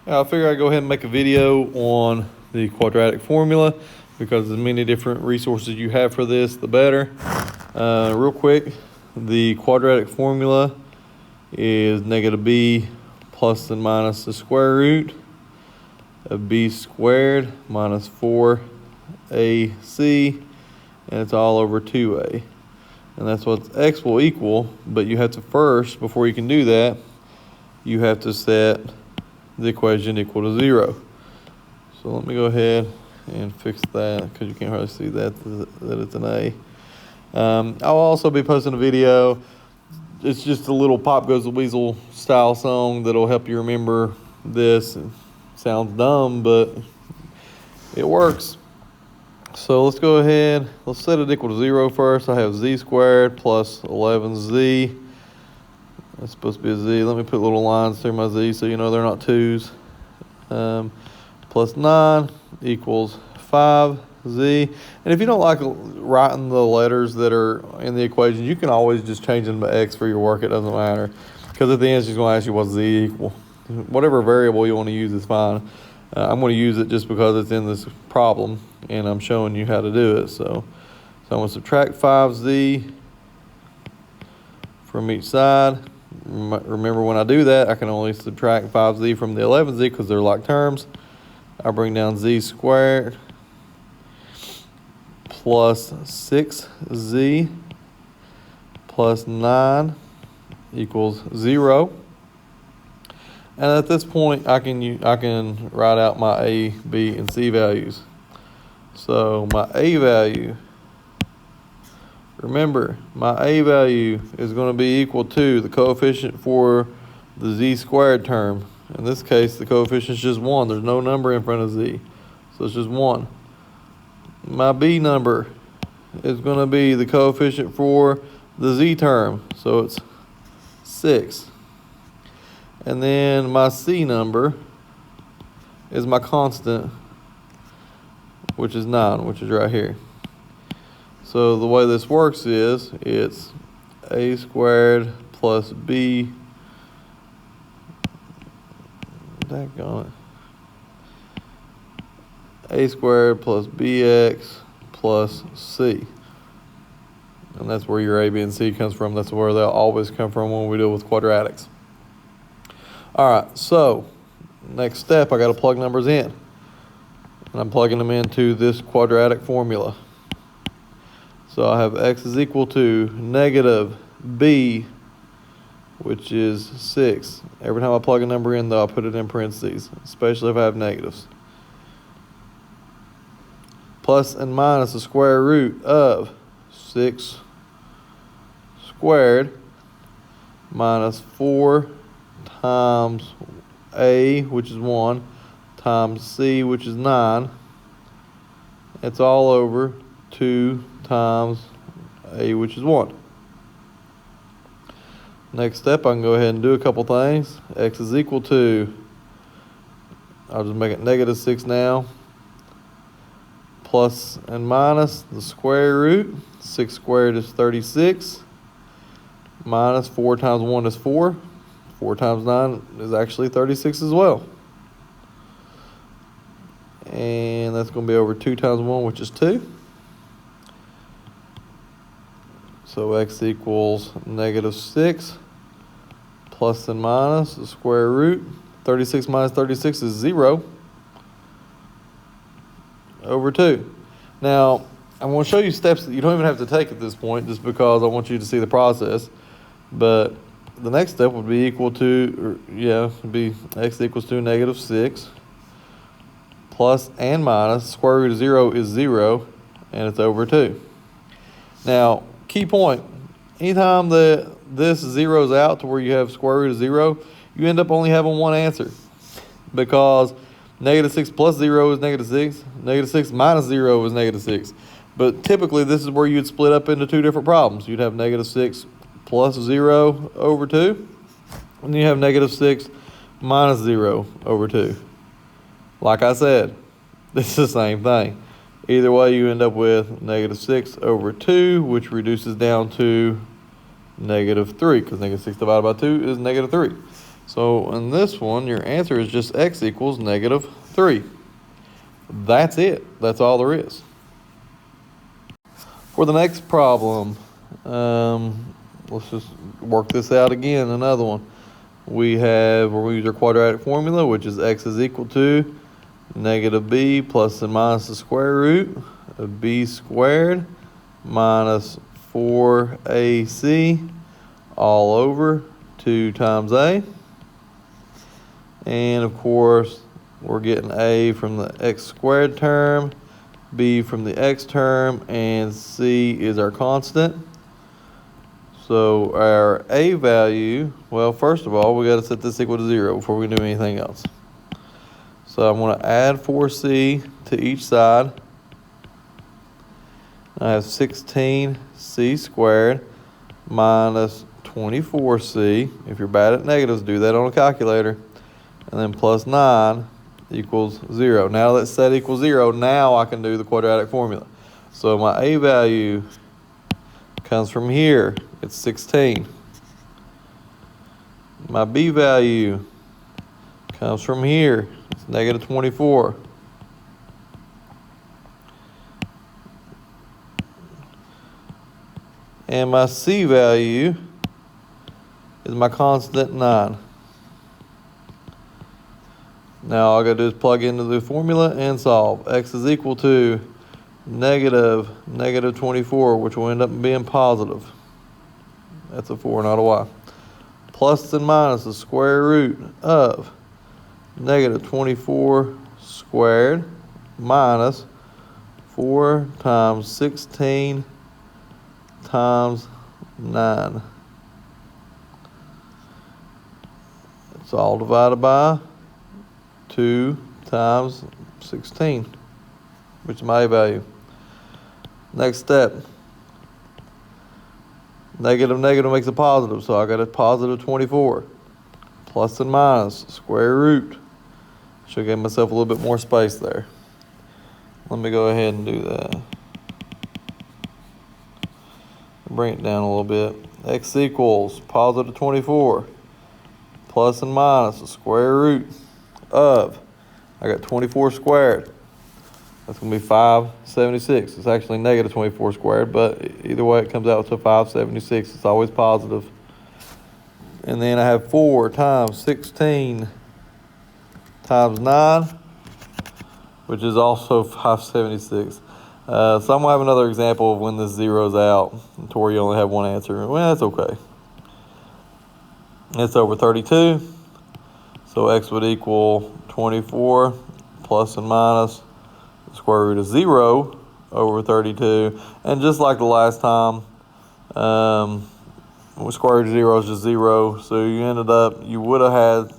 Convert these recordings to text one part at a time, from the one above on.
I figure I'd go ahead and make a video on the quadratic formula because the many different resources you have for this, the better. Real quick, the quadratic formula is negative b plus and minus the square root of b squared minus 4ac, and it's all over 2a. And that's what x will equal, but you have to first, before you can do that, you have to set the equation equal to 0. So let me go ahead and fix that because you can't hardly see that it's an a. I'll also be posting a video. It's just a little Pop Goes the Weasel style song that'll help you remember this. It sounds dumb, but it works. So let's go ahead. Let's set it equal to 0 first. I have z squared plus 11z. That's supposed to be a z. Let me put little lines through my z so you know they're not 2's. Plus 9 equals 5z. And if you don't like writing the letters that are in the equation, you can always just change them to x for your work. It doesn't matter. Because at the end, she's going to ask you what's z equal. Whatever variable you want to use is fine. I'm going to use it just because it's in this problem, and I'm showing you how to do it. So I'm going to subtract 5z from each side. Remember, when I do that, I can only subtract 5z from the 11z because they're like terms. I bring down z squared plus 6z plus 9 equals 0. And at this point, I can write out my a, b, and c values. So my a value, remember, my a value is going to be equal to the coefficient for the z squared term. In this case, the coefficient is just 1. There's no number in front of z, so it's just 1. My b number is going to be the coefficient for the z term, so it's 6. And then my c number is my constant, which is 9, which is right here. So the way this works is it's a squared plus b, a squared plus bx plus c. And that's where your a, b, and c comes from. That's where they'll always come from when we deal with quadratics. All right, so next step, I got to plug numbers in. And I'm plugging them into this quadratic formula. So I have x is equal to negative b, which is 6. Every time I plug a number in, though, I put it in parentheses, especially if I have negatives. Plus and minus the square root of 6 squared minus 4 times a, which is 1, times c, which is 9. It's all over 2 times a, which is 1. Next step, I can go ahead and do a couple things. X is equal to, I'll just make it negative 6 now, plus and minus the square root. 6 squared is 36, minus 4 times 1 is 4. 4 times 9 is actually 36 as well. And that's going to be over 2 times 1, which is 2. So x equals negative 6 plus and minus the square root. 36 minus 36 is 0 over 2. Now, I'm going to show you steps that you don't even have to take at this point just because I want you to see the process. But the next step would be equal to, would be x equals to negative 6 plus and minus. Square root of 0 is 0, and it's over 2. Now, key point, anytime that this zeroes out to where you have square root of 0, you end up only having one answer because negative 6 plus 0 is negative 6. Negative 6 minus 0 is negative 6. But typically, this is where you'd split up into two different problems. You'd have negative 6 plus 0 over 2, and you have negative 6 minus 0 over 2. Like I said, this is the same thing. Either way, you end up with negative 6 over 2, which reduces down to negative 3, because negative 6 divided by 2 is negative 3. So in this one, your answer is just x equals -3. That's it. That's all there is. For the next problem, let's just work this out again, another one. We're going to use our quadratic formula, which is x is equal to -b plus and minus the square root of b squared minus 4ac all over 2 times a. And of course, we're getting a from the x squared term, b from the x term, and c is our constant. So our a value, well, first of all, we got to set this equal to 0 before we do anything else. So I'm going to add 4c to each side. I have 16c squared minus 24c. If you're bad at negatives, do that on a calculator. And then plus 9 equals 0. Now let's set equals 0. Now I can do the quadratic formula. So my a value comes from here. It's 16. My b value comes from here. It's -24. And my c value is my constant 9. Now all I got to do is plug into the formula and solve. X is equal to -24, which will end up being positive. That's a 4, not a y. Plus and minus the square root of -24 squared minus 4 times 16 times 9. It's all divided by 2 times 16, which is my value. Next step. Negative makes a positive, so I got a positive 24. Plus and minus, square root. Should give myself a little bit more space there. Let me go ahead and do that. Bring it down a little bit. X equals positive 24. Plus and minus, the square root of, I got 24 squared. That's going to be 576. It's actually -24 squared, but either way it comes out to 576. It's always positive. And then I have 4 times 16 times 9, which is also 576. So I'm going to have another example of when this zeroes out to where you only have one answer. Well, that's okay. It's over 32. So x would equal 24 plus and minus the square root of 0 over 32. And just like the last time, square root of 0 is just 0. So you would have had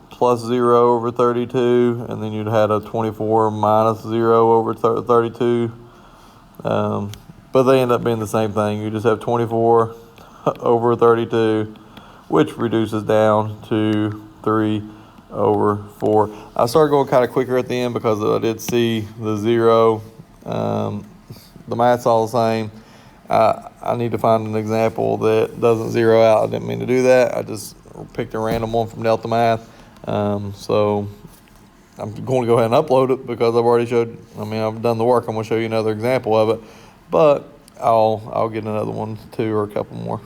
plus 0 over 32, and then you'd had a 24 minus 0 over 32. But they end up being the same thing. You just have 24 over 32, which reduces down to 3 over 4. I started going kind of quicker at the end because I did see the 0. The math's all the same. I need to find an example that doesn't zero out. I didn't mean to do that. I just picked a random one from Delta Math. So I'm going to go ahead and upload it because I've already I've done the work. I'm going to show you another example of it, but I'll get another one too, or a couple more.